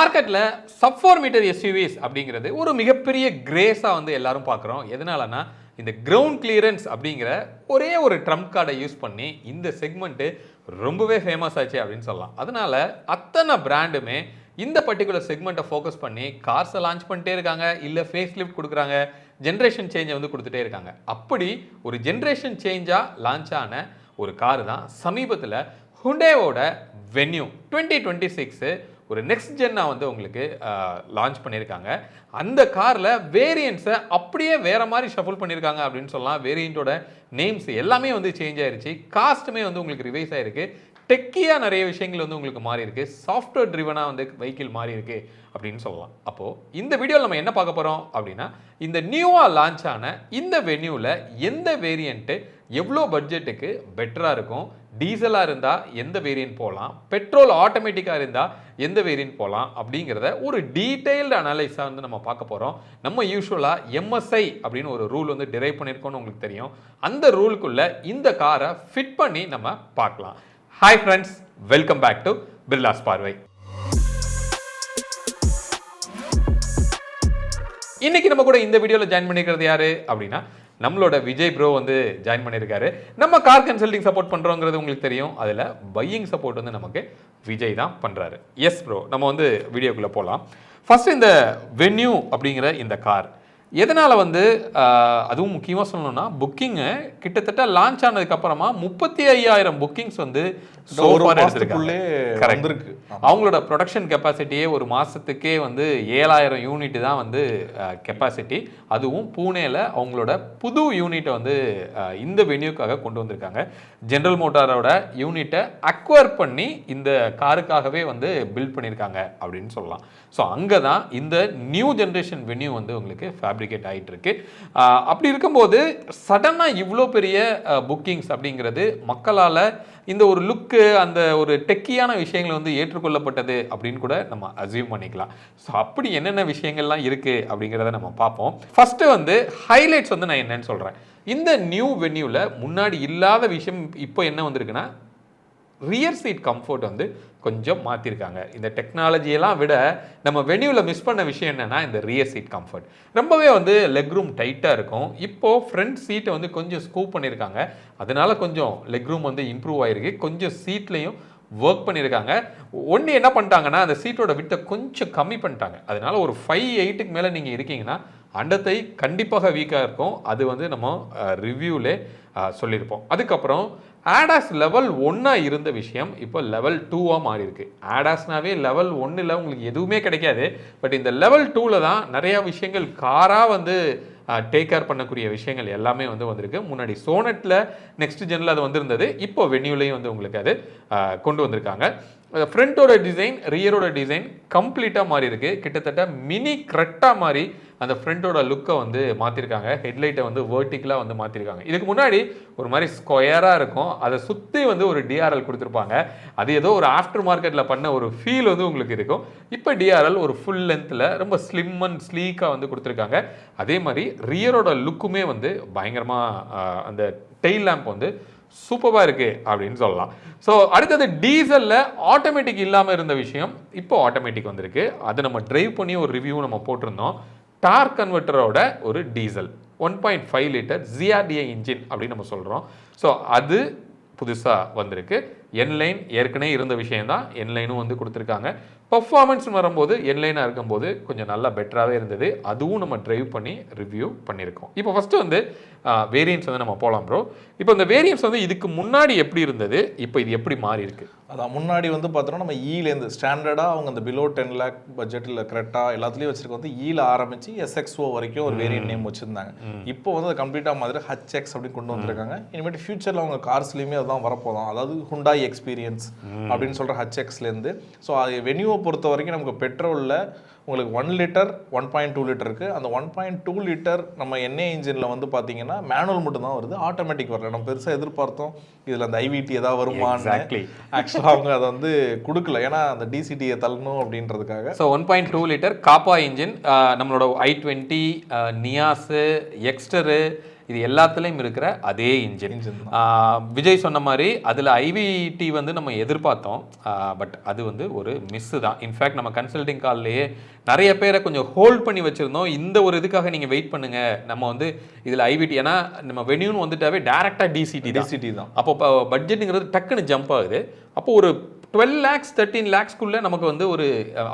மார்க்கெட்டில் sub 4 metre SUVs அப்படிங்கிறது ஒரு மிகப்பெரிய கிரேஸாக வந்து எல்லாரும் பார்க்குறோம். எதனாலனா இந்த கிரவுண்ட் கிளியரன்ஸ் அப்படிங்கிற ஒரே ஒரு ட்ரம்ப் கார்டை யூஸ் பண்ணி இந்த செக்மெண்ட்டு ரொம்பவே ஃபேமஸ் ஆச்சு அப்படின்னு சொல்லலாம். அதனால அத்தனை பிராண்டுமே இந்த பர்டிகுலர் செக்மெண்ட்டை ஃபோக்கஸ் பண்ணி கார்ஸை லான்ச் பண்ணிட்டே இருக்காங்க, இல்லை ஃபேஸ் லிஃப்ட் கொடுக்குறாங்க, ஜென்ரேஷன் சேஞ்சை வந்து கொடுத்துட்டே இருக்காங்க. அப்படி ஒரு ஜென்ரேஷன் சேஞ்சாக லான்ச் ஆன ஒரு கார் தான் சமீபத்தில் ஹுண்டாயோட வென்யூ 2026 ஒரு நெக்ஸ்ட் ஜென்னா வந்து உங்களுக்கு லான்ச் பண்ணியிருக்காங்க. அந்த காரில் வேரியன்ட்ஸை அப்படியே வேறு மாதிரி ஷஃபிள் பண்ணியிருக்காங்க அப்படின்னு சொல்லலாம். வேரியண்ட்டோட நேம்ஸ் எல்லாமே வந்து சேஞ்ச் ஆயிருச்சு, காஸ்ட்டுமே வந்து உங்களுக்கு ரிவைஸ் ஆயிருக்கு, டெக்கியாக நிறைய விஷயங்கள் வந்து உங்களுக்கு மாறி இருக்கு, சாஃப்ட்வேர் ட்ரிவனாக வந்து வெஹிக்கிள் மாறி இருக்கு அப்படின்னு சொல்லலாம். அப்போது இந்த வீடியோவில் நம்ம என்ன பார்க்க போகிறோம் அப்படின்னா, இந்த நியூவாக லான்ச் ஆன இந்த வென்யூவில் எந்த வேரியண்ட்டு எவ்வளோ பட்ஜெட்டுக்கு பெட்டராக இருக்கும், டீசலாக இருந்தால் எந்த வேரியன்ட் போகலாம், பெட்ரோல் ஆட்டோமேட்டிக்காக இருந்தால் எந்த வேரியன்ட் போகலாம் அப்படிங்கிறத ஒரு டீட்டெயில்டு அனலைஸாக வந்து நம்ம பார்க்க போகிறோம். நம்ம யூஸ்வலாக எம்எஸ்ஐ அப்படின்னு ஒரு ரூல் வந்து டிரைவ் பண்ணியிருக்கோம்னு உங்களுக்கு தெரியும். அந்த ரூலுக்குள்ளே இந்த காரை ஃபிட் பண்ணி நம்ம பார்க்கலாம். Hi friends, welcome back to Birlas பார்வை. இன்னைக்கு நம்ம கூட இந்த வீடியோவில் ஜாயின் பண்ணிக்கிறது யாரு அப்படின்னா, நம்மளோட விஜய் ப்ரோ வந்து ஜாயின் பண்ணியிருக்காரு. நம்ம கார் கன்சல்டிங் சப்போர்ட் பண்ணுறோங்கிறது உங்களுக்கு தெரியும். அதில் பையிங் சப்போர்ட் வந்து நமக்கு விஜய் தான் பண்ணுறாரு. எஸ் ப்ரோ, நம்ம வந்து வீடியோக்குள்ளே போகலாம். ஃபர்ஸ்ட் இந்த வென்யூ அப்படிங்கிற இந்த கார் எதனால் வந்து அதுவும் முக்கியமாக சொல்லணும்னா, புக்கிங்கு கிட்டத்தட்ட லான்ச் ஆனதுக்கப்புறமா 35,000 புக்கிங்ஸ் வந்து எடுத்துருக்கு. அவங்களோட ப்ரொடக்ஷன் கெப்பாசிட்டியே ஒரு மாதத்துக்கே வந்து 7,000 யூனிட் தான் வந்து கெப்பாசிட்டி. அதுவும் பூனேல அவங்களோட புது யூனிட்டை வந்து இந்த வென்யூக்காக கொண்டு வந்திருக்காங்க. ஜெனரல் மோட்டாரோட யூனிட்டை அக்வயர் பண்ணி இந்த காருக்காகவே வந்து பில்ட் பண்ணியிருக்காங்க அப்படின்னு சொல்லலாம். ஸோ அங்கே தான் இந்த நியூ ஜென்ரேஷன் வென்யூ வந்து உங்களுக்கு ஃபேப்ரிகேட் ஆகிட்டு இருக்கு. அப்படி இருக்கும்போது சடனாக இவ்வளோ பெரிய புக்கிங்ஸ் அப்படிங்கிறது மக்களால் இந்த ஒரு லுக்கு, அந்த ஒரு டெக்கியான விஷயங்கள் வந்து ஏற்றுக்கொள்ளப்பட்டது அப்படின்னு கூட நம்ம அசியூம் பண்ணிக்கலாம். ஸோ அப்படி என்னென்ன விஷயங்கள்லாம் இருக்குது அப்படிங்கிறத நம்ம பார்ப்போம். ஃபஸ்ட்டு வந்து ஹைலைட்ஸ் வந்து நான் என்னன்னு சொல்கிறேன். இந்த நியூ வென்யூவில் முன்னாடி இல்லாத விஷயம் இப்போ என்ன வந்திருக்குன்னா, ரியர் சீட் கம்ஃபர்ட் வந்து கொஞ்சம் மாற்றிருக்காங்க. இந்த டெக்னாலஜியெல்லாம் விட நம்ம வென்யூவில் மிஸ் பண்ண விஷயம் என்னென்னா, இந்த ரியர் சீட் கம்ஃபர்ட் ரொம்பவே வந்து லெக் ரூம் டைட்டாக இருக்கும். இப்போது ஃப்ரண்ட் சீட்டை வந்து கொஞ்சம் ஸ்கூப் பண்ணியிருக்காங்க. அதனால கொஞ்சம் லெக் ரூம் வந்து இம்ப்ரூவ் ஆகிருக்கு. கொஞ்சம் சீட்லேயும் ஒர்க் பண்ணியிருக்காங்க. ஒன்று என்ன பண்ணிட்டாங்கன்னா, அந்த சீட்டோட விட்டை கொஞ்சம் கம்மி பண்ணிட்டாங்க. அதனால ஒரு 5'8" மேலே நீங்கள் இருக்கீங்கன்னா அண்டத்தை கண்டிப்பாக வீக்காக இருக்கும். அது வந்து நம்ம ரிவ்யூலே சொல்லியிருப்போம். அதுக்கப்புறம் ஆடாஸ் லெவல் 1 இருந்த விஷயம் இப்போ லெவல் 2 மாறி இருக்கு. ஆடாஸ்னாவே லெவல் 1 உங்களுக்கு எதுவுமே கிடைக்காது. பட் இந்த லெவல் 2 தான் நிறையா விஷயங்கள் காராக வந்து டேக் கேர் பண்ணக்கூடிய விஷயங்கள் எல்லாமே வந்து வந்திருக்கு. முன்னாடி சோனட்டில் நெக்ஸ்ட் ஜெனில் அது வந்திருந்தது. இப்போ வென்யூலையும் வந்து உங்களுக்கு அது கொண்டு வந்திருக்காங்க. ஃப்ரண்ட்டோட டிசைன், ரியரோட டிசைன் கம்ப்ளீட்டாக மாறி இருக்கு. கிட்டத்தட்ட மினி கிரெட்டா மாதிரி அந்த ஃப்ரண்ட்டோட லுக்கை வந்து மாற்றிருக்காங்க. ஹெட்லைட்டை வந்து வேர்ட்டிக்கலாக வந்து மாற்றிருக்காங்க. இதுக்கு முன்னாடி ஒரு மாதிரி ஸ்கொயராக இருக்கும், அதை சுற்றி வந்து ஒரு டிஆர்எல் கொடுத்துருப்பாங்க. அது ஏதோ ஒரு ஆஃப்டர் மார்க்கெட்டில் பண்ண ஒரு ஃபீல் வந்து உங்களுக்கு இருக்கும். இப்போ டிஆர்எல் ஒரு ஃபுல் லென்த்தில் ரொம்ப ஸ்லிம் அண்ட் ஸ்லீக்காக வந்து கொடுத்துருக்காங்க. அதே மாதிரி ரியரோட லுக்குமே வந்து பயங்கரமாக அந்த டெயில் லேம்ப் வந்து சூப்பராக இருக்குது அப்படின்னு சொல்லலாம். ஸோ அடுத்தது டீசலில் ஆட்டோமேட்டிக் இல்லாமல் இருந்த விஷயம் இப்போ ஆட்டோமேட்டிக் வந்திருக்கு. அதை நம்ம டிரைவ் பண்ணி ஒரு ரிவ்யூ நம்ம போட்டிருந்தோம். டார்க் கன்வெர்ட்டரோட ஒரு டீசல் 1.5 லிட்டர் ZRDI இன்ஜின் அப்படின்னு நம்ம சொல்கிறோம். ஸோ அது புதுசாக வந்திருக்கு. என்லைன் ஏற்கனவே இருந்த விஷயம்தான், என்லைனும் வந்து கொடுத்துருக்காங்க. பர்ஃபார்மன்ஸ் வரும்போது என்லைனாக இருக்கும்போது கொஞ்சம் நல்லா பெட்டராகவே இருந்தது. அதுவும் நம்ம டிரைவ் பண்ணி ரிவ்யூ பண்ணியிருக்கோம். இப்போ ஃபஸ்ட்டு வந்து வேரியன்ஸ் வந்து நம்ம போகலாம் ப்ரோ. இப்போ இந்த வேரியன்ஸ் வந்து இதுக்கு முன்னாடி எப்படி இருந்தது, இப்போ இது எப்படி மாறி இருக்கு? அதான் முன்னாடி வந்து பார்த்தோன்னா நம்ம ஈலேருந்து ஸ்டாண்டர்டாக அவங்க அந்த பிலோ 10 lakh பட்ஜெட்டில் கரெக்டாக எல்லாத்துலேயும் வச்சிருக்க வந்து ஈல ஆரம்பித்து SXO வரைக்கும் ஒரு வேரியன்ட் நேம் வச்சுருந்தாங்க. இப்போ வந்து அது கம்ப்ளீட்டாக மாதிரி HX அப்படின்னு கொண்டு வந்திருக்காங்க. இனிமேட்டு ஃபியூச்சரில் அவங்க கார்ஸ்லேயுமே அதுதான் வரப்போதான். அதாவது ஹுண்டாய் எக்ஸ்பீரியன்ஸ் அப்படின்னு சொல்கிற HXலேருந்து. ஸோ அது வென்யூவை பொறுத்த வரைக்கும் நமக்கு பெட்ரோலில் உங்களுக்கு 1 லிட்டர் 1.2 லிட்டர் இருக்குது. அந்த 1.2 லிட்டர் நம்ம எண்ணெய் இன்ஜினில் வந்து பார்த்தீங்கன்னா மேனுவல் மட்டும் தான் வருது, ஆட்டோமேட்டிக் வரல. நம்ம பெருசாக எதிர்பார்த்தோம் இதில் அந்த ஐவிடி ஏதாவது வருமானு. ஆக்சுவலாக அவங்க அதை வந்து கொடுக்கல, ஏன்னா அந்த டிசிடியை தள்ளணும் அப்படின்றதுக்காக. ஸோ 1.2 லிட்டர் காப்பா இன்ஜின் நம்மளோட i20, நியாஸு, எக்ஸ்டரு இது எல்லாத்துலேயும் இருக்கிற அதே இன்ஜின். விஜய் சொன்ன மாதிரி அதில் ஐவிடி வந்து நம்ம எதிர்பார்த்தோம், பட் அது வந்து ஒரு மிஸ்ஸு தான். இன்ஃபேக்ட் நம்ம கன்சல்டிங் கால்லையே நிறைய பேரை கொஞ்சம் ஹோல்ட் பண்ணி வச்சுருந்தோம். இந்த ஒரு இதுக்காக நீங்கள் வெயிட் பண்ணுங்கள், நம்ம வந்து இதில் ஐவிடி, ஏன்னா நம்ம வென்யூன்னு வந்துட்டாவே டேரெக்டாக டிசிடி தான். அப்போ பட்ஜெட்டுங்கிறது டக்குன்னு ஜம்ப் ஆகுது. அப்போ ஒரு 12 lakhs 13 lakhsக்குள்ளே நமக்கு வந்து ஒரு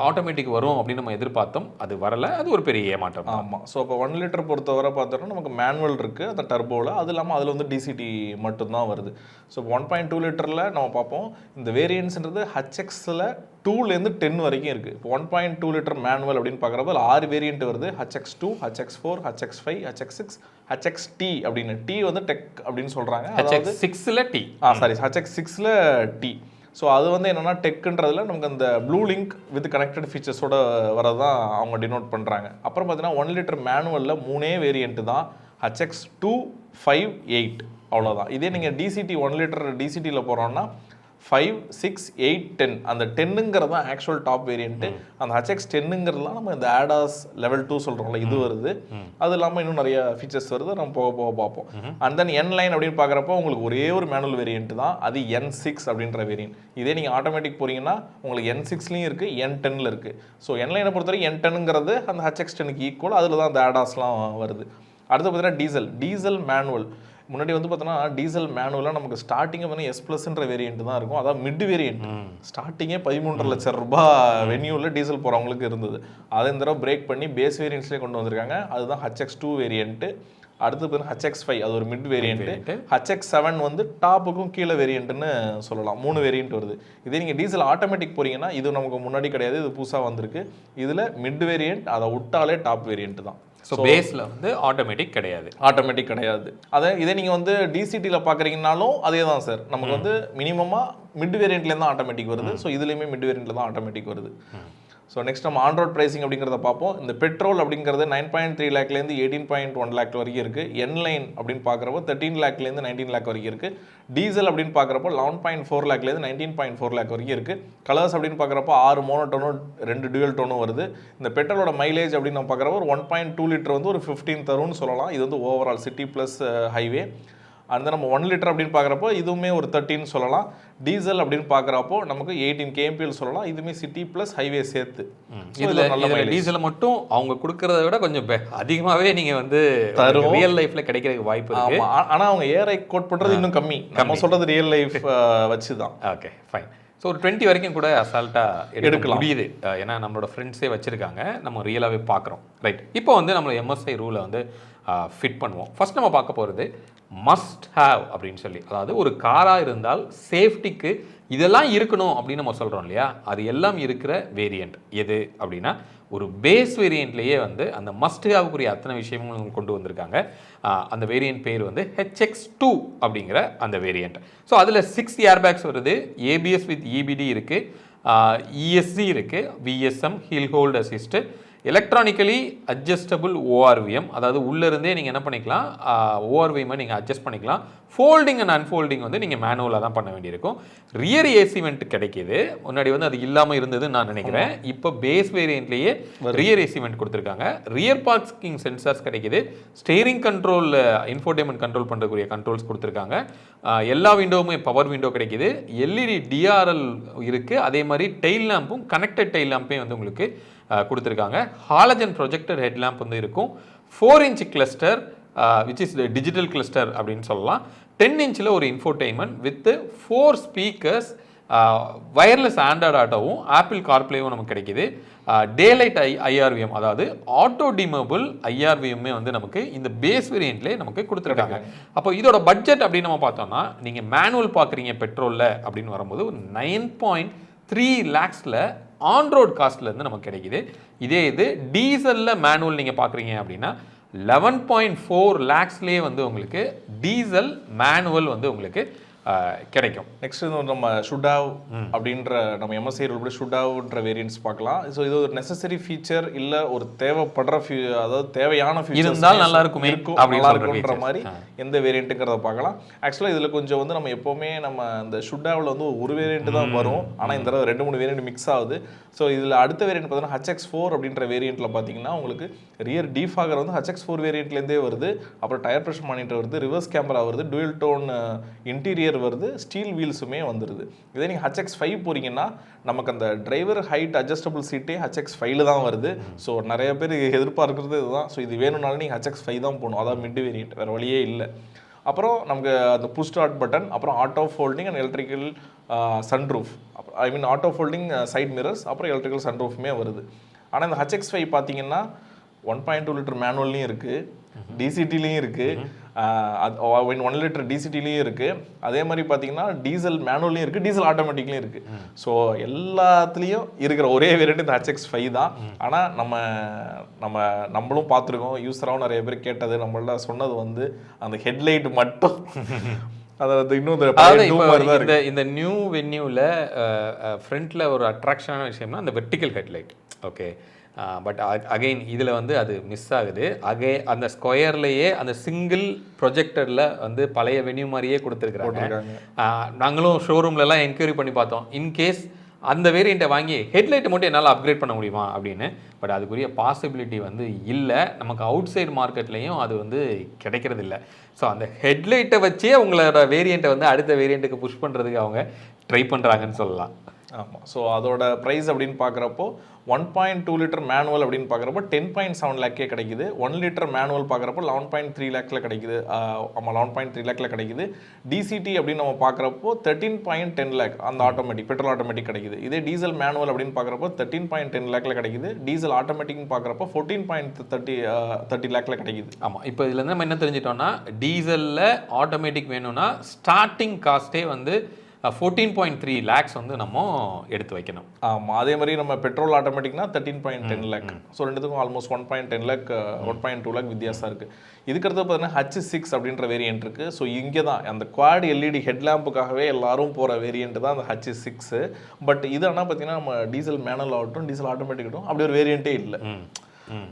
ஆட்டோமேட்டிக் வரும் அப்படின்னு நம்ம எதிர்பார்த்தோம். அது வரலை, அது ஒரு பெரிய ஏமாற்றம். ஆமாம். ஸோ இப்போ 1 லிட்டர் பொறுத்தவரை பார்த்தோன்னா நமக்கு மேனுவல் இருக்குது அந்த டர்போவில், அது இல்லாமல் அதில் வந்து டிசிடி மட்டும்தான் வருது. ஸோ 1.2 லிட்டரில் நம்ம பார்ப்போம் இந்த வேரியன்ஸ்ன்றது HX-ல் 2லேருந்து 10 வரைக்கும் இருக்குது. இப்போ 1.2 லிட்டர் மேனுவல் அப்படின்னு பார்க்குறப்ப 6 வேரியன்ட் வருது. HX2, HX4, HX5, HX6, HXT அப்படின்னு. டி வந்து டெக் அப்படின்னு சொல்கிறாங்க. HX6ல் டி, HX6ல் டி. ஸோ அது வந்து என்னென்னா டெக்குன்றதுல நமக்கு அந்த ப்ளூ லிங்க் வித் கனெக்டட் ஃபீச்சர்ஸோட வரதான் அவங்க டினோட் பண்ணுறாங்க. அப்புறம் பார்த்தீங்கன்னா 1 லிட்டர் மேனுவலில் 3 வேரியன்ட் தான், HX2, 5, 8 அவ்வளோதான். இதே நீங்கள் டிசிடி 1 லிட்டர் டிசிடியில் போகிறோன்னா 5, 6, 8, 10 அந்த 10ங்கிறது தான் ஆக்சுவல் டாப் வேரியன்ட்டு. அந்த HX10ங்கிறதுலாம் நம்ம இந்த ஆடாஸ் லெவல் 2 சொல்கிறோம்ல, இது வருது. அது இல்லாமல் இன்னும் நிறைய ஃபீச்சர்ஸ் வருது, நம்ம போக போக பார்ப்போம். அண்ட் தென் N லைன் அப்படின்னு பார்க்குறப்போ உங்களுக்கு ஒரே ஒரு மேனுவல் வேரியன்ட் தான், அது N6 அப்படின்ற வேரியன்ட். இதே நீங்கள் ஆட்டோமேட்டிக் போகிறீங்கன்னா உங்களுக்கு N6லையும் இருக்குது, N10ல் இருக்குது. ஸோ N லைனை பொறுத்தவரைக்கும் N10ங்கிறது அந்த HX10க்கு ஈக்குவல், அதில் தான் அந்த ஆடாஸ்லாம் வருது. அடுத்து பார்த்தீங்கன்னா டீசல் மேனுவல். முன்னாடி வந்து பார்த்தோன்னா டீசல் மேனுவலாக நமக்கு ஸ்டார்டிங்கே வந்து S+ன்ற வேரியன்ட் தான் இருக்கும். அதான் மிட் வேரியன்ட். ஸ்டார்டிங்கே 13.5 லட்சம் ரூபாய் வென்யூவில் டீசல் போகிறவங்களுக்கு இருந்தது. அதை இந்த தடவை பிரேக் பண்ணி பேஸ் வேரியன்ட்ஸ்லேயே கொண்டு வந்திருக்காங்க. அதுதான் HX2 வேரியன்ட்டு. அடுத்து பார்த்தீங்கன்னா HX5, அது ஒரு மிட் வேரியன்ட்டு. HX7 வந்து டாப்புக்கும் கீழே வேரியன்ட்டுன்னு சொல்லலாம். 3 வேரியன்ட் வருது. இதே நீங்கள் டீசல் ஆட்டோமேட்டிக் போகிறீங்கன்னா இது நமக்கு முன்னாடி கிடையாது, இது புதுசாக வந்திருக்கு. இதில் மிட் வேரியன்ட், அதை விட்டாலே டாப் வேரியன்ட் தான். ஸோ பேஸில் வந்து ஆட்டோமேட்டிக் கிடையாது. அதை இதே நீங்கள் வந்து டிசிடியில் பார்க்குறீங்கனாலும் அதே தான் சார். நமக்கு வந்து மினிமமாக மிட் வேரியண்ட்லேருந்து தான் ஆட்டோமேட்டிக் வருது. ஸோ இதுலேயுமே மிட் வேரியண்ட்டில் தான் ஆட்டோமேட்டிக் வருது. ஸோ நெக்ஸ்ட் நம்ம ஆன்ரோட் ப்ரைசிங் அப்படிங்கிறத பார்ப்போம். இந்த பெட்ரோல் அப்படிங்கிறது 9.3 லேக்லேருந்து 18.1 லேக் வரைக்கும் இருக்குது. என்லைன் அப்படின்னு பார்க்குறப்போ 13 லேக்லேருந்து 19 லேக் வரைக்கும் இருக்குது. டீசல் அப்படின்னு பார்க்குறப்போ 11.4 லேக்லேருந்து 19.4 லேக் வரைக்கும் இருக்குது. கலர்ஸ் அப்படின்னு பார்க்குறப்போ 6 மோனோடோனும் 2 டூயல் டோனும் வருது. இந்த பெட்ரோலோட மைலேஜ் அப்படின்னு நம்ம பார்க்குறப்போ ஒரு 1.2 லிட்டர் வந்து ஒரு 15 தரும்னு சொல்லலாம். இது வந்து ஓவரால் சிட்டி ப்ளஸ் ஹைவே. அந்த நம்ம 1 லிட்டர் அப்படின்னு பார்க்குறப்போ இதுவுமே ஒரு 13 சொல்லலாம். டீசல் அப்படின்னு பார்க்குறப்போ நமக்கு 18 kmpl சொல்லலாம். இதுவுமே சிட்டி ப்ளஸ் ஹைவே சேர்த்து. இதில் டீசலை மட்டும் அவங்க கொடுக்கறத விட கொஞ்சம் அதிகமாகவே நீங்கள் வந்து ரியல் லைஃப்பில் கிடைக்கிறதுக்கு வாய்ப்பு இருக்குது. ஆனால் அவங்க ஏஐ கோட் பண்ணுறது இன்னும் கம்மி. நம்ம சொல்கிறது ரியல் லைஃப் வச்சு தான். Okay, fine. ஸோ ஒரு 20 வரைக்கும் கூட அசால்ட்டாக எடுக்கலாம் முடியுது. ஏன்னா நம்மளோட ஃப்ரெண்ட்ஸே வச்சுருக்காங்க, நம்ம ரியலாகவே பார்க்குறோம். ரைட், இப்போ வந்து நம்மளோட MSI ரூலை வந்து ஃபிட் பண்ணுவோம். ஃபர்ஸ்ட் நம்ம பார்க்க போகிறது மஸ்ட் ஹேவ் அப்படின்னு சொல்லி, அதாவது ஒரு காராக இருந்தால் சேஃப்டிக்கு இதெல்லாம் இருக்கணும் அப்படின்னு நம்ம சொல்கிறோம் இல்லையா, அது எல்லாம் இருக்கிற வேரியண்ட் எது அப்படின்னா ஒரு பேஸ் வேரியண்ட்லேயே வந்து அந்த மஸ்ட் ஹேவுக்குரிய அத்தனை விஷயமும் கொண்டு வந்திருக்காங்க. அந்த வேரியண்ட் பேர் வந்து HX2 அப்படிங்கிற அந்த வேரியண்ட். ஸோ அதில் 6 ஏர்பேக்ஸ் வருது, ABS வித் EBD இருக்குது, ESC இருக்குது, VSM hill hold assist, electronically adjustable ORVM, அதாவது உள்ளேருந்தே நீங்கள் என்ன பண்ணிக்கலாம், ORVM நீங்கள் அட்ஜஸ்ட் பண்ணிக்கலாம். ஃபோல்டிங் அண்ட் அன்ஃபோல்டிங் வந்து நீங்கள் மேனுவலாக தான் பண்ண வேண்டியிருக்கும். ரியர் ஏசி வெண்ட் கிடைக்கிது. முன்னாடி வந்து அது இல்லாமல் இருந்ததுன்னு நான் நினைக்கிறேன். இப்போ பேஸ் வேரியண்ட்லேயே ரியர் ஏசி வெண்ட் கொடுத்துருக்காங்க. ரியர் பார்க்கிங் சென்சார்ஸ் கிடைக்கிது. ஸ்டேரிங் கண்ட்ரோல், இன்ஃபோடெயின்மெண்ட் கண்ட்ரோல் பண்ணுறக்கூடிய கண்ட்ரோல்ஸ் கொடுத்துருக்காங்க. எல்லா விண்டோவுமே பவர் விண்டோ கிடைக்கிது. LED DRL இருக்குது. அதே மாதிரி டெயில் லேம்பும் கனெக்டட் டெயில் லேம்பே வந்து உங்களுக்கு கொடுத்துருக்காங்க. ஹாலஜன் ப்ரொஜெக்டர் ஹெட்லாம்ப் வந்து இருக்கும். 4 inch cluster which is digital cluster அப்படின்னு சொல்லலாம். 10 inchல ஒரு infotainment with 4 speakers, wireless Android ஆட்டோவும் ஆப்பிள் கார்ப்ளேவும் நமக்கு கிடைக்கிது. டேலைட் IRVM, அதாவது ஆட்டோ டிமபிள் IRVMமே வந்து நமக்கு இந்த பேஸ் வேரியண்ட்லேயே நமக்கு கொடுத்துருக்காங்க. அப்போ இதோட பட்ஜெட் அப்படின்னு நம்ம பார்த்தோம்னா, நீங்கள் மேனுவல் பார்க்குறீங்க பெட்ரோலில் அப்படின்னு வரும்போது 9.3 lakhsல ஆன்ரோட் காஸ்ட்லேருந்து நமக்கு கிடைக்கிது. இதே இது டீசலில் மேனுவல் நீங்கள் பார்க்குறீங்க அப்படின்னா 11.4 lakhsலேயே வந்து உங்களுக்கு டீசல் மேனுவல் வந்து உங்களுக்கு கிடைக்கும். நெக்ஸ்ட் நம்ம ஷுடாவ் அப்படின்ற நம்ம எம்எஸ்ஐ ரூல் ஷுடாவ்ன்ற வேரியன்ட்ஸ் பார்க்கலாம். ஸோ இது ஒரு நெசசரி ஃபீச்சர் இல்லை ஒரு தேவைப்படுற அதாவது தேவையான இருந்தால் நல்லா இருக்குமே நல்லா இருக்குன்ற மாதிரி எந்த வேரியண்ட்டுங்கிறத பார்க்கலாம். ஆக்சுவலாக இதில் கொஞ்சம் வந்து நம்ம எப்போவுமே நம்ம இந்த ஷுடாவில் வந்து ஒரு வேரியண்ட் தான் வரும், ஆனால் இந்த 2-3 வேரியண்ட் மிக்ஸ் ஆகுது. ஸோ இதில் அடுத்த வேரியண்ட் பார்த்தீங்கன்னா HX4 அப்படின்ற வேரியண்ட்டில் பார்த்தீங்கன்னா உங்களுக்கு ரியர் டீஃபாகர் வந்து HX4 வேரியண்ட்லேருந்தே வருது. அப்புறம் டயர் ப்ரெஷர் மானிட்டர் வருது, ரிவர்ஸ் கேமரா வருது, டூயல் டோன் இன்டீரியர் வருது, ஸ்டீல் வீல்ஸுமே வந்துடுது. இதே நீங்கள் HX5 போகிறீங்கன்னா நமக்கு அந்த டிரைவர் ஹைட் அட்ஜஸ்டபிள் சீட்டே HX5 தான் வருது. ஸோ நிறைய பேர் எதிர்பார்க்குறது இதுதான். ஸோ இது வேணும்னாலும் நீங்கள் HX5 தான் போகணும், அதான் மிட் வேரியண்ட், வேறு வழியே இல்லை. அப்புறம் நமக்கு அந்த புஷ் ஸ்டார்ட் பட்டன், அப்புறம் auto folding and electrical sunroof, I mean auto folding side mirrors, அப்புறம் எலக்ட்ரிக்கல் சன்ரூஃப்மே வருது. ஆனால் இந்த HX5 பார்த்தீங்கன்னா 1.2 லிட்டர் மேனுவல்லையும் இருக்குது, டிசிடிலையும் இருக்குது, 1 லிட்டர் டிசிடிலையும் இருக்குது. அதே மாதிரி பார்த்தீங்கன்னா டீசல் மேனுவல்லையும் இருக்குது, டீசல் ஆட்டோமேட்டிக்லையும் இருக்குது. ஸோ எல்லாத்துலேயும் இருக்கிற ஒரே வேரியண்ட் இந்த HX5 தான். ஆனால் நம்மளும் பார்த்துருக்கோம், யூஸராகவும் நிறைய பேர் கேட்டது, நம்மள சொன்னது வந்து அந்த ஹெட்லைட் மட்டும் இந்த நியூ வென்யூவில் ஃப்ரண்ட்ல ஒரு அட்ராக்ஷனான விஷயம்னா அந்த vertical headlight. Okay, but again இதில் வந்து அது மிஸ் ஆகுது. அந்த ஸ்கொயர்லேயே அந்த சிங்கிள் ப்ரொஜெக்டரில் வந்து பழைய வென்யூ மாதிரியே கொடுத்துருக்குறாங்க. நாங்களும் ஷோரூம்லலாம் என்கொயரி பண்ணி பார்த்தோம், இன்கேஸ் அந்த வேரியண்ட்டை வாங்கி ஹெட்லைட்டை மட்டும் என்னால் அப்கிரேட் பண்ண முடியுமா அப்படின்னு. பட் அதுக்குரிய பாசிபிலிட்டி வந்து இல்லை. நமக்கு அவுட் சைடு மார்க்கெட்லேயும் அது வந்து கிடைக்கிறது இல்லை. ஸோ அந்த ஹெட்லைட்டை வச்சே உங்களோட வேரியண்ட்டை வந்து அடுத்த வேரியண்ட்டுக்கு புஷ் பண்ணுறதுக்கு அவங்க ட்ரை பண்ணுறாங்கன்னு சொல்லலாம். ஆமாம். ஸோ அதோட ப்ரைஸ் அப்படின்னு பார்க்குறப்போ 1.2 லிட்டர் மேனுவல் அப்படின்னு பார்க்குறப்போ 10.7 லேக்கே கிடைக்குது. 1 லிட்டர் மேனுவல் பார்க்குறப்போ 11.3 லேக்கில் கிடைக்குது. ஆமாம், 11.3 லேக்கில் கிடைக்குது. டிசிடி அப்படின்னு நம்ம பார்க்குறப்போ 13.10 லேக் அந்த ஆட்டோமேட்டிக் பெட்ரோல் ஆட்டோமேட்டிக் கிடைக்குது. இதே டீசல் மேனுவல் அப்படின்னு பார்க்குறப்போ 13.10 லேக்கில் கிடைக்குது. டீசல் ஆட்டோமேட்டிக்னு பார்க்குறப்போ 14.30 லேக்கில் கிடைக்குது. ஆமாம், இப்போ இதுலேருந்து நம்ம என்ன தெரிஞ்சிட்டோம்னா, டீசலில் ஆட்டோமேட்டிக் வேணும்னா ஸ்டார்டிங் காஸ்ட்டே வந்து 14.3 லேக்ஸ் வந்து நம்ம எடுத்து வைக்கணும். ஆமாம், அதே மாதிரி நம்ம பெட்ரோல் ஆட்டோமேட்டிக்னா 13.10 லேக். ஸோ ரெண்டுத்துக்கும் ஆல்மோஸ்ட் 1.10 லேக் 1.2 லேக் வித்தியாசம் இருக்குது. இதுக்கடுத்து பார்த்தீங்கன்னா H6 அப்படின்ற வேரியன்ட் இருக்குது. ஸோ இங்கே தான் அந்த குவாட் எல்இடி ஹெட்லாம்புக்காகவே எல்லாரும் போகிற வேரியன்ட் தான் அந்த H6. பட் இது ஆனால் பார்த்தீங்கன்னா நம்ம டீசல் மேனுவல் ஆகட்டும், டீசல் ஆட்டோமேட்டிக் ஆகட்டும், அப்படி ஒரு வேரியண்ட்டே இல்லை.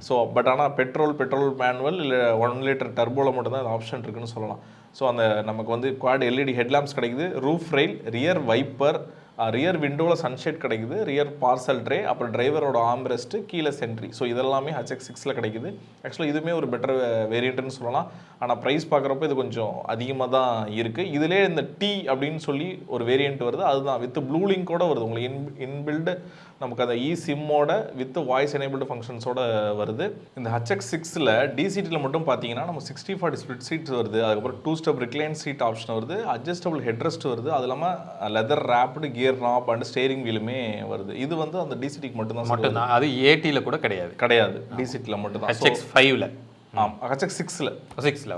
ஸோ பட் ஆனால் பெட்ரோல் மேனுவல் இல்லை 1 லிட்டர் டர்போவில் மட்டும்தான் அந்த ஆப்ஷன் இருக்குன்னு சொல்லலாம். ஸோ அந்த நமக்கு வந்து குவாட் எல்இடி ஹெட்லாம்ப்ஸ் கிடைக்குது, roof rail, rear wiper, rear விண்டோவில் சன்ஷேட் கிடைக்குது, ரியர் பார்சல் ட்ரே, அப்புறம் டிரைவரோட ஆம்ரெஸ்ட்டு, கீழே சென்ட்ரி. ஸோ இதெல்லாமே HX6 கிடைக்குது. ஆக்சுவலாக இதுவுமே ஒரு பெட்டர் வேரியண்ட்டுன்னு சொல்லலாம். ஆனால் ப்ரைஸ் பார்க்குறப்போ இது கொஞ்சம் அதிகமாக தான் இருக்குது. இதிலே இந்த T அப்படின்னு சொல்லி ஒரு வேரியண்ட் வருது, அதுதான் வித் ப்ளூ லிங்கோட வருது. உங்களுக்கு இன்பில்டு நமக்கு அந்த சிம்மோட வித் வாய்ஸ் எனேபிள்டு ஃபங்க்ஷன்ஸோட வருது. இந்த HX6ல் டிசிடியில் மட்டும் பார்த்தீங்கன்னா நம்ம 60/40 ஸ்பிளிட் சீட்ஸ் வருது. அதுக்கப்புறம் 2 ஸ்டெப் ரிக்ளைன் சீட் ஆப்ஷன் வருது, அட்ஜஸ்டபிள் ஹெட்ரெஸ்ட் வருது, அது இல்லாமல் leather wrapped gear knob and steering வீலுமே வருது. இது வந்து அந்த டிசிடிக்கு மட்டும்தான். அது ஏடியில் கூட கிடையாது, டிசிடியில் மட்டும்தான். HX5ல் HX6ல்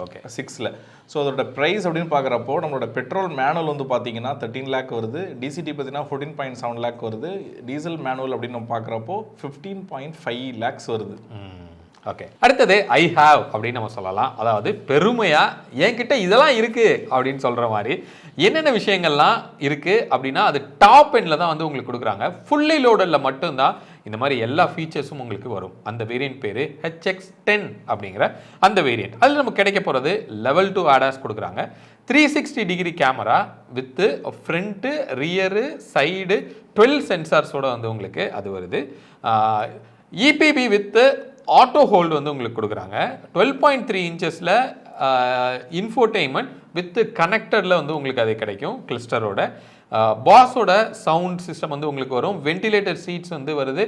ஓகே 6ல். ஸோ அதோட ப்ரைஸ் அப்படின்னு பார்க்குறப்போ நம்மளோட பெட்ரோல் மேனுவல் வந்து பார்த்தீங்கன்னா 13 லேக் வருது, டிசிடி பார்த்தீங்கன்னா 14.7 லேக் வருது, டீசல் மேனுவல் அப்படின்னு நம்ம பார்க்குறப்போ 15.5 லேக்ஸ் வருது. ஓகே, அடுத்தது ஐ ஹாவ் அப்படின்னு நம்ம சொல்லலாம். அதாவது பெருமையாக என்கிட்ட இதெல்லாம் இருக்குது அப்படின்னு சொல்கிற மாதிரி என்னென்ன விஷயங்கள்லாம் இருக்குது அப்படின்னா அது டாப் எண்டில் தான் வந்து உங்களுக்கு கொடுக்குறாங்க. ஃபுல்லி லோடரில் மட்டும்தான் இந்த மாதிரி எல்லா ஃபீச்சர்ஸும் உங்களுக்கு வரும். அந்த வேரியன்ட் பேர் HX10 அப்படிங்கிற அந்த வேரியன்ட். அதில் நமக்கு கிடைக்க போகிறது லெவல் 2 ADAS கொடுக்குறாங்க, 360 degree camera with front, rear, side 12 சென்சார்ஸோட வந்து உங்களுக்கு அது வருது. EPB வித்து ஆட்டோ ஹோல்டு வந்து உங்களுக்கு கொடுக்குறாங்க. 12.3 இன்ச்சஸில் இன்ஃபோடெயின்மெண்ட் வித் கனெக்டரில் வந்து உங்களுக்கு அது கிடைக்கும் கிளிஸ்டரோட. பாஸோட சவுண்ட் சிஸ்டம் வந்து உங்களுக்கு வரும். வென்டிலேட்டர் சீட்ஸ் வந்து வருது,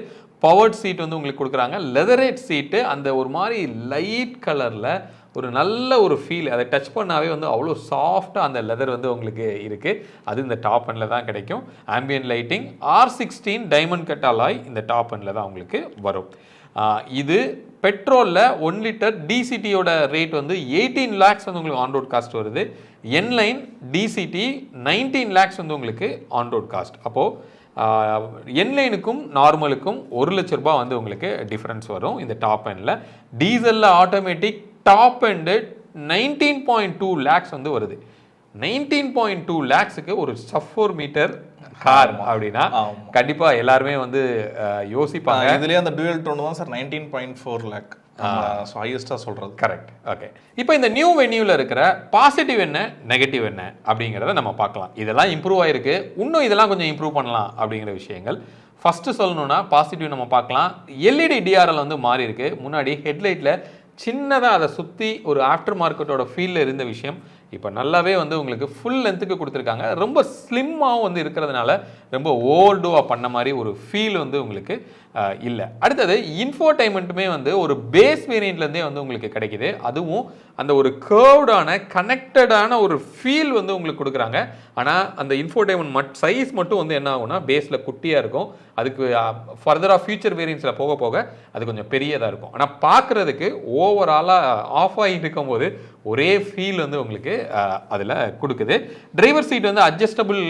பவர்ட் சீட் வந்து உங்களுக்கு கொடுக்குறாங்க. லெதரேட் சீட்டு அந்த ஒரு மாதிரி லைட் கலரில் ஒரு நல்ல ஒரு ஃபீல், அதை டச் பண்ணாவே வந்து அவ்வளோ சாஃப்டாக அந்த லெதர் வந்து உங்களுக்கு இருக்குது. அது இந்த டாப் எண்டில் தான் கிடைக்கும். Ambient lighting, R16 diamond cut alloy இந்த டாப் எண்டில் தான் உங்களுக்கு வரும். இது பெட்ரோலில் 1 லிட்டர் டிசிடியோட ரேட் வந்து 18 லேக்ஸ் வந்து உங்களுக்கு ஆன் ரோட் காஸ்ட் வருது. என்லைன் டிசிடி 19 லேக்ஸ் வந்து உங்களுக்கு ஆன் ரோட் காஸ்ட். அப்போது என்லைனுக்கும் நார்மலுக்கும் 1 லட்ச ரூபாய் வந்து உங்களுக்கு டிஃப்ரென்ஸ் வரும் இந்த டாப் எண்டில். டீசலில் ஆட்டோமேட்டிக் டாப் எண்டு 19.2 லேக்ஸ் வந்து வருது. 19.2 lakhsக்கு ஒரு சப் 4 மீட்டர் கார் அப்படின்னா கண்டிப்பா எல்லாருமே வந்து யோசிப்பாங்க. இதுலயே அந்த டுவல் டோன் தான் சார் 19.4 lakh ஹையஸ்டா சொல்றது. கரெக்ட். ஓகே, இப்போ இந்த நியூ வென்யூல இருக்கிற பாசிட்டிவ் என்ன நெகட்டிவ் என்ன அப்படிங்கிறத நம்ம பார்க்கலாம். இதெல்லாம் இம்ப்ரூவ் ஆயிருக்கு, இன்னும் இதெல்லாம் கொஞ்சம் இம்ப்ரூவ் பண்ணலாம் அப்படிங்கிற விஷயங்கள். ஃபர்ஸ்ட் சொல்லணும்னா பாசிட்டிவ் நம்ம பார்க்கலாம். எல்இடி டிஆர்எல் வந்து மாறி இருக்கு. முன்னாடி ஹெட்லைட்ல சின்னதாக அதை சுற்றி ஒரு ஆஃப்டர் மார்க்கெட்டோட ஃபீல்டில் இருந்த விஷயம் இப்போ நல்லாவே வந்து உங்களுக்கு ஃபுல் லென்த்துக்கு கொடுத்துருக்காங்க. ரொம்ப ஸ்லிம்மாகவும் வந்து இருக்கிறதுனால ரொம்ப ஓல்டுவாக பண்ண மாதிரி ஒரு ஃபீல் வந்து உங்களுக்கு இல்லை. அடுத்தது இன்ஃபோடைன்மெண்ட்டுமே வந்து ஒரு பேஸ் வேரியண்ட்லேருந்தே வந்து உங்களுக்கு கிடைக்குது. அதுவும் அந்த ஒரு கர்வ்டான கனெக்டடான ஒரு ஃபீல் வந்து உங்களுக்கு கொடுக்குறாங்க. ஆனால் அந்த இன்ஃபோடைன்மெண்ட் சைஸ் மட்டும் வந்து என்ன ஆகும்னா பேஸில் குட்டியாக இருக்கும். அதுக்கு ஃபர்தராக ஃபியூச்சர் வேரியன்ஸில் போக போக அது கொஞ்சம் பெரியதாக இருக்கும். ஆனால் பார்க்குறதுக்கு ஓவராலாக ஆஃப் ஆகி இருக்கும்போது ஒரே ஃபீல் வந்து உங்களுக்கு அதில் கொடுக்குது. டிரைவர் சீட் வந்து அட்ஜஸ்டபிள்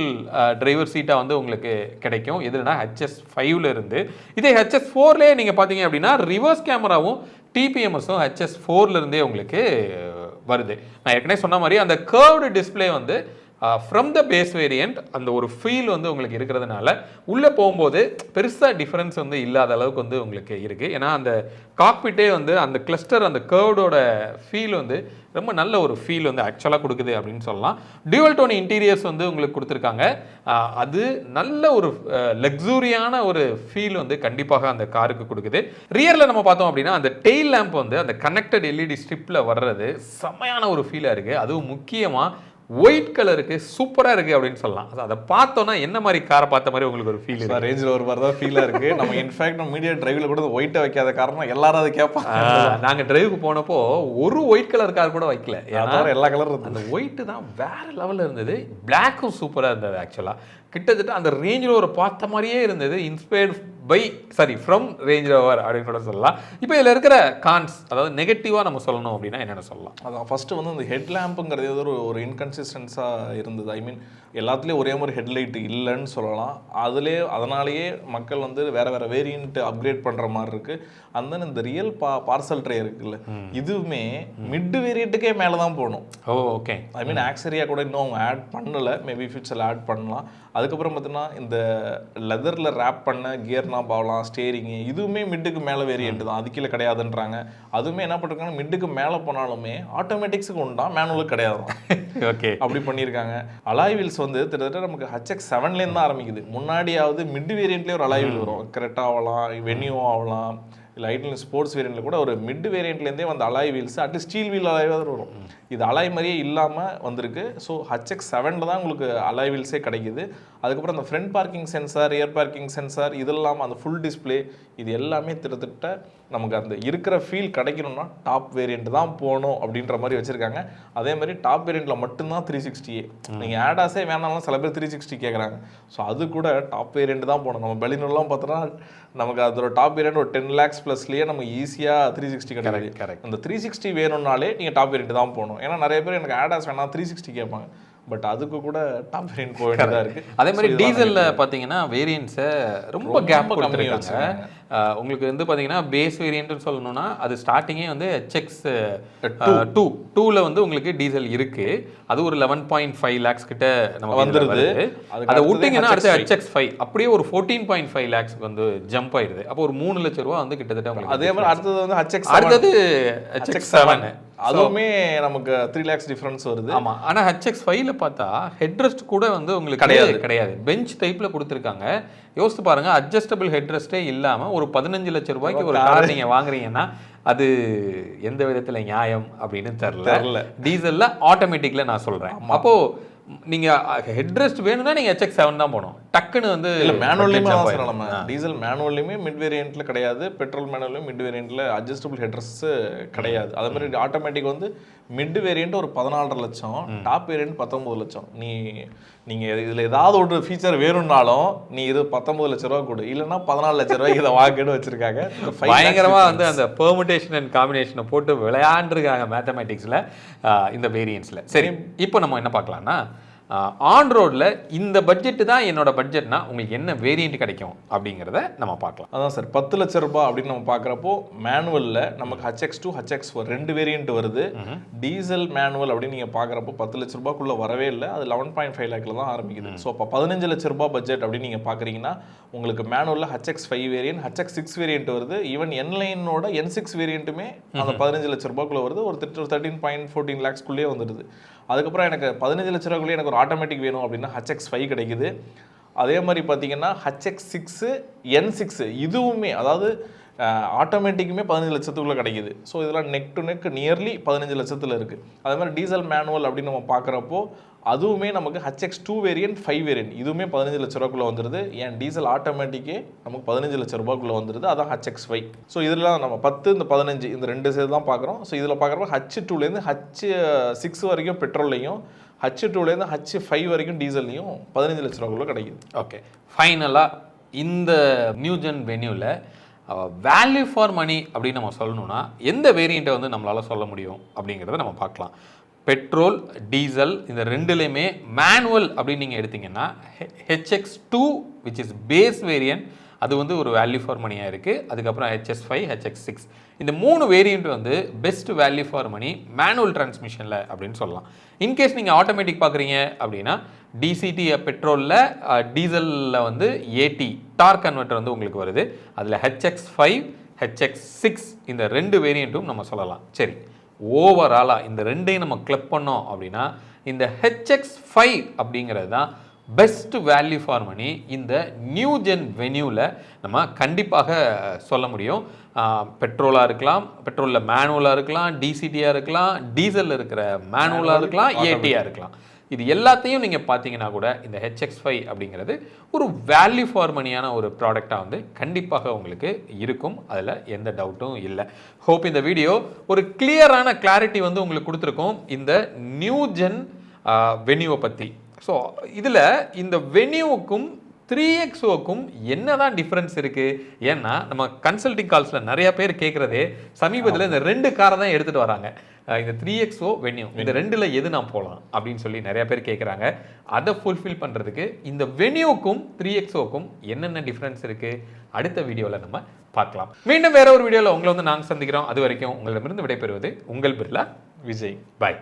டிரைவர் சீட்டாக வந்து உங்களுக்கு கிடைக்கும். எதுனா HS5ல இருந்து. இதே HS4லேயே நீங்கள் பார்த்தீங்க அப்படின்னா ரிவர்ஸ் கேமராவும் டிபிஎம்எஸும் HS4ல இருந்தே உங்களுக்கு வருது. நான் ஏற்கனவே சொன்ன மாதிரி அந்த கர்வ்டு டிஸ்பிளே வந்து ஃப்ரம் த பேஸ் வேரியண்ட் அந்த ஒரு ஃபீல் வந்து உங்களுக்கு இருக்கிறதுனால உள்ளே போகும்போது பெருசாக டிஃப்ரென்ஸ் வந்து இல்லாத அளவுக்கு வந்து உங்களுக்கு இருக்குது. ஏன்னா அந்த காக்பிட்டே வந்து அந்த கிளஸ்டர் அந்த கர்வ்டோட ஃபீல் வந்து ரொம்ப நல்ல ஒரு ஃபீல் வந்து ஆக்சுவலாக கொடுக்குது அப்படின்னு சொல்லலாம். டியூவல் டோன் இன்டீரியர்ஸ் வந்து உங்களுக்கு கொடுத்துருக்காங்க. அது நல்ல ஒரு லக்ஸூரியான ஒரு ஃபீல் வந்து கண்டிப்பாக அந்த காருக்கு கொடுக்குது. ரியரில் நம்ம பார்த்தோம் அப்படின்னா அந்த டெயில் லேம்ப் வந்து அந்த கனெக்டட் எல்இடி ஸ்ட்ரிப்பில் வர்றது செம்மையான ஒரு ஃபீலாக இருக்குது. அதுவும் முக்கியமாக ஒயிட் கலருக்கு சூப்பராக இருக்குது அப்படின்னு சொல்லலாம். அதை பார்த்தோன்னா என்ன மாதிரி காரை பார்த்த மாதிரி உங்களுக்கு ஒரு ஃபீல் இருக்குது? ரேஞ்சில் ஒரு மாதிரி தான் ஃபீலாக இருக்குது. நம்ம இன்ஃபேக்ட் நம்ம மீடியா டிரைவில் கூட ஒயிட்டை வைக்காத காரணம் எல்லாரும் அதை கேட்பாங்க. நாங்கள் டிரைவுக்கு போனப்போ ஒரு ஒயிட் கலர் கார் கூட வைக்கல. ஏன்னா எல்லா கலரும் இருந்தது. அந்த ஒயிட்டு தான் வேற லெவலில் இருந்தது. பிளாக்கும் சூப்பராக இருந்தது. ஆக்சுவலாக கிட்டத்தட்ட அந்த ரேஞ்ச் ரோவர் பார்த்த மாதிரியே இருந்தது. இன்ஸ்பயர்ட் ஃப்ரம் ரேஞ்ச் ரோவர் அப்படின்னு கூட சொல்லலாம். இப்போ இதில் இருக்கிற கான்ஸ், அதாவது நெகட்டிவாக நம்ம சொல்லணும் அப்படின்னா என்னென்ன சொல்லலாம்? அதான் ஃபர்ஸ்ட் வந்து இந்த ஹெட் லேம்புங்கிறது ஏதோ ஒரு இன்கன்சிஸ்டன்ஸாக இருந்தது. ஐ மீன் எல்லாத்துலேயும் ஒரே மாதிரி ஹெட்லைட் இல்லைன்னு சொல்லலாம். அதனாலேயே மக்கள் வந்து வேற வேற வேரியன்ட் அப்கிரேட் பண்ணுற மாதிரி இருக்கு. அந்த இந்த ரியல் பார்சல் ட்ரே இருக்குல்ல, இதுவுமே மிட் வேரியண்ட்டுக்கே மேலே தான் போகணும். ஓகே. ஐ மீன் ஆக்சரியா கூட இன்னும் அவங்க ஆட் பண்ணலை. மேபி ஃபியூச்சரில் ஆட் பண்ணலாம். அதுக்கப்புறம் பார்த்தீங்கன்னா இந்த லெதரில் ரேப் பண்ண கியர் நாப் ஆகலாம், ஸ்டேரிங்கு, இதுவுமே மிட்டுக்கு மேலே வேரியன்ட் தான். அது கீழே கிடையாதுன்றாங்க. அதுவுமே என்ன பண்ணிருக்காங்க, மிட்டுக்கு மேலே போனாலுமே ஆட்டோமேட்டிக்ஸுக்கு உண்டா, மேனுவலுக்கு கிடையாது. ஓகே, அப்படி பண்ணியிருக்காங்க. அலாய் வீல்ஸ் வந்து கிட்டத்தட்ட நமக்கு HX7லேருந்து தான் ஆரம்பிக்குது. முன்னாடியாவது மிட் வேரியண்ட்லேயே ஒரு அலாய் வீல் வரும். கரெக்டாக ஆகலாம், வென்யூ ஆகலாம், இல்லை ஐட்டன் ஸ்போர்ட்ஸ் வேரியண்ட்டில் கூட ஒரு மிட் வேரியண்ட்லேருந்தே வந்து alloy wheels at least steel wheel அலாய்வாக வரும். இது அலாய் மாதிரியே இல்லாமல் வந்திருக்கு. ஸோ HX7ல தான் உங்களுக்கு அலாய் வீல்ஸே கிடைக்குது. அதுக்கப்புறம் அந்த front parking sensor, rear parking sensor, இதெல்லாம் அந்த ஃபுல் டிஸ்பிளே, இது எல்லாமே கிட்டத்தட்ட நமக்கு அந்த இருக்கிற ஃபீல் கிடைக்கணும்னா டாப் வேரியண்ட் தான் போகணும் அப்படின்ற மாதிரி வச்சுருக்காங்க. அதே மாதிரி டாப் வேரியண்ட்டில் மட்டும்தான் 360A. நீங்கள் ஆடாஸே வேணாலும் சில பேர் 360 கேட்குறாங்க. ஸோ அது கூட டாப் வேரியண்ட் தான் போகணும். நம்ம பெலினோலாம் பார்த்தோன்னா நமக்கு அதோட டாப் வேரியண்ட் ஒரு 10 lakhs ப்ளஸ்லேயே நமக்கு ஈஸியாக 360 கிடையாது. கரெக்ட். அந்த 360 வேணும்னாலே நீங்கள் டாப் வேரியண்ட் தான் போகணும். ஏன்னா நிறைய பேர் எனக்கு ஆடாஸ் வேணாம் 360 கேட்பாங்க. பட் அதுக்கு கூட டாப் வேரியன்ட் போக வேண்டியதாக இருக்குது. அதே மாதிரி டீசலில் பார்த்தீங்கன்னா வேரியன்ட்ஸை ரொம்ப கேப் கம்மியாக வச்சுருக்காங்க. உங்களுக்கு வந்து பார்த்தீங்கன்னா பேஸ் வேரியன்ட்னு சொல்லணும்னா அது ஸ்டார்டிங்கே வந்து HX2ல வந்து உங்களுக்கு டீசல் இருக்குது. அது ஒரு 11.5 lakhs கிட்ட நம்ம வந்துடுது. அதை விட்டிங்கன்னா அடுத்து HX5 அப்படியே ஒரு 14.5 lakhs வந்து ஜம்ப் ஆயிடுது. அப்போ ஒரு 3 லட்சம் ரூபா வந்து கிட்டத்தட்ட உங்களுக்கு. அதே மாதிரி அடுத்தது வந்து HX7 அதுவுமே நமக்கு 3 lakhs டிஃபரன்ஸ் வருது. ஆமா, ஆனா HX5ல பார்த்தா ஹெட்ரெஸ்ட் கூட வந்து உங்களுக்கு கிடையாது. பெஞ்ச் டைப்ல கொடுத்துருக்காங்க. யோசிச்சு பாருங்க, அட்ஜஸ்டபிள் ஹெட்ரெஸ்டே இல்லாம ஒரு 15 லட்சம் ரூபாய்க்கு ஒரு கார் நீங்க வாங்குறீங்கன்னா அது எந்த விதத்துல நியாயம் அப்படின்னு தெரியல. டீசல்ல ஆட்டோமேட்டிக்ல நான் சொல்றேன். அப்போ நீங்க ஹெட்ரெஸ்ட் வேணும்னா நீங்க HX7 தான் போகணும். டக்குன்னு வந்து இல்ல மேனுவல்லையுமே நம்ம டீசல் மேனுவல்லையுமே மிட் வேரியண்ட்ல கிடையாது, பெட்ரோல் மேனுவல்லையும் மிட் வேரியண்ட்ல அட்ஜஸ்டபிள் ஹெட்ரெஸ் கிடையாது. அதே மாதிரி ஆட்டோமேட்டிக் வந்து மிட் வேரியண்ட் ஒரு 14.5 லட்சம், டாப் வேரியண்ட் 19 லட்சம். நீங்க இதுல ஏதாவது ஒரு ஃபீச்சர் வேணும்னாலும் நீ இது 19 லட்சம் ரூபா கொடு, இல்லைன்னா 14 லட்சம் ரூபாய்க்கு இதை வாங்கிட்டு வச்சிருக்காங்க. பயங்கரமா வந்து அந்த பெர்முடேஷன் அண்ட் காம்பினேஷனை போட்டு விளையாண்டுருக்காங்க மேத்தமேட்டிக்ஸ்ல இந்த வேரியன்ட்ஸ்ல. சரி, இப்போ நம்ம என்ன பார்க்கலாம்னா ஆன் ரோடில் இந்த பட்ஜெட்டு தான் என்னோட பட்ஜெட்னா உங்களுக்கு என்ன வேரியண்ட் கிடைக்கும் அப்படிங்கிறத நம்ம பார்க்கலாம். அதான் சார் 10 லட்ச ரூபாய் அப்படின்னு நம்ம பார்க்குறப்போ மேனுவலில் நமக்கு HX2 HX4 2 வேரியண்ட் வருது. டீசல் மேனுவல் அப்படின்னு நீங்கள் பார்க்குறப்போ 10 லட்ச ரூபாய்க்குள்ளே வரவே இல்லை, அது 11.5 லேக்கில் தான் ஆரம்பிக்குது. ஸோ அப்போ 15 லட்ச ரூபாய் பட்ஜெட் அப்படின்னு நீங்கள் பார்க்குறீங்கன்னா உங்களுக்கு மேனுவலில் HX5 வேரியன்ட், HX6 வேரியன்ட் வருது. ஈவன் N-லைனோட N6 வேரியண்ட்டுமே அந்த 15 லட்ச ரூபாய்க்குள்ளே வருது. ஒரு 13.14 லேக்ஸ்க்குள்ளேயே வந்துடுது. அதுக்கப்புறம் எனக்கு 15 லட்ச ரூபாய்க்குள்ளே எனக்கு ஒரு ஆட்டோமேட்டிக் வேணும் அப்படின்னா HX5 கிடைக்குது. அதே மாதிரி பார்த்தீங்கன்னா HX6 N6 இதுவுமே அதாவது ஆட்டோமேட்டிக்குமே 15 லட்சத்துக்குள்ளே கிடைக்குது. ஸோ இதெல்லாம் நெக் டு நெக் நியர்லி 15 லட்சத்தில் இருக்குது. அதே மாதிரி டீசல் மேனுவல் அப்படின்னு நம்ம பார்க்குறப்போ அதுவுமே நமக்கு HX2 வேரியன்ட் 5 வேரியன்ட் இதுவுமே 15 லட்ச ரூபாய்க்குள்ளே வந்துடுது. ஏன் டீசல் ஆட்டோமேட்டிக்கே நமக்கு 15 லட்ச ரூபாய்க்குள்ளே வந்துடுது. அதான் HX5. ஸோ இதெல்லாம் நம்ம 10 இந்த 15 இந்த 2 சேர்த்து தான் பார்க்குறோம். ஸோ இதில் பார்க்குறப்ப H2லேருந்து H6 வரைக்கும் பெட்ரோல்லையும் H2லேருந்து H5 வரைக்கும் டீசல்லையும் 15 லட்ச ரூபாய்க்குள்ளே கிடைக்குது. ஓகே, ஃபைனலாக இந்த நியூ ஜென் வென்யூவில் வேல்யூ ஃபார் மணி அப்படின்னு நம்ம சொல்லணும்னா எந்த வேரியண்ட்டை வந்து நம்மளால் சொல்ல முடியும் அப்படிங்கிறத நம்ம பார்க்கலாம். பெட்ரோல், டீசல் இந்த ரெண்டுலேயுமே மேனுவல் அப்படின்னு நீங்கள் எடுத்திங்கன்னா HX2 which is base variant அது வந்து ஒரு வேல்யூ ஃபார் மணியாக இருக்குது. அதுக்கப்புறம் HS5, HX6 இந்த 3 வேரியண்ட் வந்து best value for money manual டிரான்ஸ்மிஷனில் அப்படின்னு சொல்லலாம். இன்கேஸ் நீங்கள் ஆட்டோமேட்டிக் பார்க்குறீங்க அப்படின்னா DCT பெட்ரோலில், டீசலில் வந்து AT டார்க் கன்வெர்ட்டர் வந்து உங்களுக்கு வருது. அதில் HX5, HX6 இந்த 2 வேரியண்ட்டும் நம்ம சொல்லலாம். சரி, ஓவராலாக இந்த ரெண்டையும் நம்ம கிளப் பண்ணோம் அப்படின்னா இந்த HX5 அப்படிங்கிறது தான் பெஸ்ட் வேல்யூ ஃபார் மணி இந்த நியூ ஜென் வென்யூவில் நம்ம கண்டிப்பாக சொல்ல முடியும். பெட்ரோலாக இருக்கலாம், பெட்ரோலில் மேனுவலாக இருக்கலாம், DCTயாக இருக்கலாம், டீசலில் இருக்கிற மேனுவலாக இருக்கலாம், ATயாக இருக்கலாம். இது எல்லாத்தையும் நீங்கள் பார்த்தீங்கன்னா கூட இந்த HX5 அப்படிங்கிறது ஒரு வேல்யூ ஃபார் மணியான ஒரு ப்ராடக்டாக வந்து கண்டிப்பாக உங்களுக்கு இருக்கும். அதில் எந்த டவுட்டும் இல்லை. ஹோப் இந்த வீடியோ ஒரு கிளியரான கிளாரிட்டி வந்து உங்களுக்கு கொடுத்துருக்கோம் இந்த நியூ ஜென் வென்யூவை பற்றி. ஸோ இதில் இந்த வென்யூவுக்கும் 3XOக்கும் என்னதான் டிஃப்ரென்ஸ் இருக்குது? ஏன்னா நம்ம கன்சல்டிங் கால்ஸில் நிறைய பேர் கேட்குறதே சமீபத்தில் இந்த 2 காரை தான் எடுத்துகிட்டு வராங்க. இந்த 3XO வென்யூ இந்த 2ல் எது நான் போகலாம் அப்படின்னு சொல்லி நிறைய பேர் கேட்குறாங்க. அதை ஃபுல்ஃபில் பண்ணுறதுக்கு இந்த வென்யூக்கும் 3XOக்கும் என்னென்ன டிஃப்ரென்ஸ் இருக்குது அடுத்த வீடியோவில் நம்ம பார்க்கலாம். மீண்டும் வேற ஒரு வீடியோவில் உங்களை வந்து நாங்கள் சந்திக்கிறோம். அது வரைக்கும் உங்களிடமிருந்து விடைபெறுவது உங்கள் பிர்லா விஜய். பாய்.